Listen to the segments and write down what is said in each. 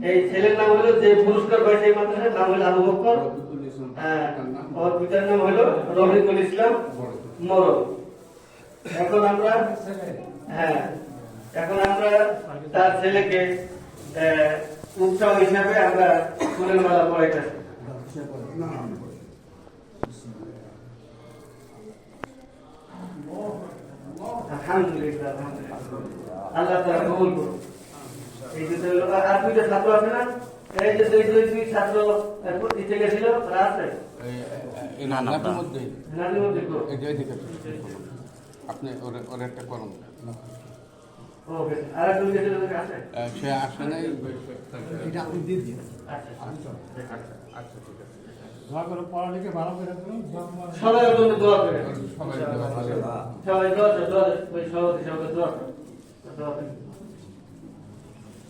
এই ছেলের নাম হলো যে পুরস্কার পায় সেই মাদ্রাসার নাম হলো আবু বকর। হ্যাঁ, ওর পিতার নাম হলো রফিকুল ইসলাম মরদ। এখন আমরা হ্যাঁ এখন আমরা তার ছেলেকে উৎসব হিসাবে আমরা ফুলের মালা পড়াইতেছি। আলহামদুলিল্লাহ, আল্লাহ তাআলা কবুল করুন। এই যে আর দুইটা ছাত্র আছে না, এই যে দুই ছাত্র দিতে গেছিল তারা আছে আপনি ওর একটা করুন। আর একজন গেছিল আছে, সে আসে নাই, এটা আপনি দিয়ে দিন। আচ্ছা ঠিক আছে। দোয়া করে পড়ালেখা ভালো করে করুন। সবাই জন্য দোয়া করে, সবাই সবাই দোয়া ওই সভাপতি সবাই দোয়া করে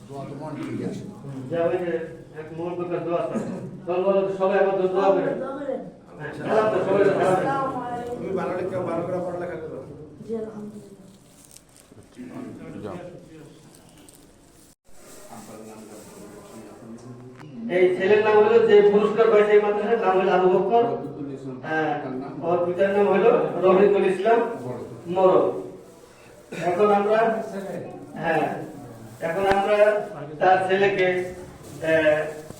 দোয়া তো মন ঠিক আছে। যা ওই যে এক মূল কথা দোয়া করে সবাই আমার দোয়া করে। সালাম তো সবাই সালাম। তুমি ভালো করে পড়ালেখা করো। জি আলহামদুলিল্লাহ। এই ছেলের নাম হলো যে পুরস্কার পায় সেই মাদ্রাসার নাম হলো আবু বকর। হ্যাঁ, ওর পিতার নাম হলো রফিকুল ইসলাম মরদ। এখন আমরা তার ছেলেকে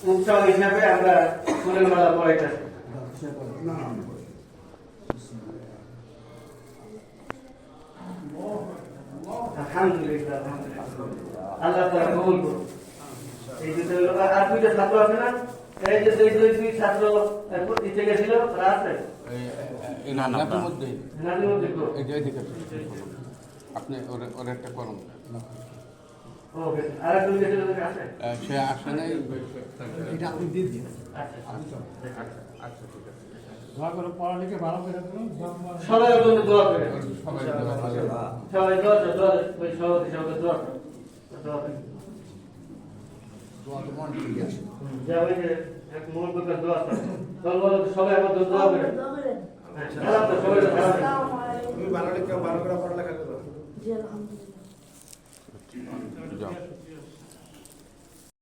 উৎসব হিসাবে আমরা ফুলের মালা পড়াইতেছি। আলহামদুলিল্লাহ, আল্লাহ তাআলা কবুল করুন। এই যে আর দুইটা ছাত্র আছে না, এই যে দুই ছাত্র দিতে গেছিল তারা আছে আপনি ওর একটা করুন। আর একজন গেছিল আছে, সে আসে নাই, এটা আপনি দিয়ে দিন। আচ্ছা ঠিক আছে। দোয়া করে পড়ালেখা ভালো করে করুন। সবাই জন্য দোয়া করে, সবাই সবাই দোয়া ওই সভাপতি সবাই দোয়া করে দোয়া তো মন ঠিক আছে। যা ওই যে এক মূল কথা দোয়া করে সবাই আমার দোয়া করে। সালাম তো সবাই সালাম। তুমি ভালো করে পড়ালেখা করো। জি আলহামদুলিল্লাহ। যাও।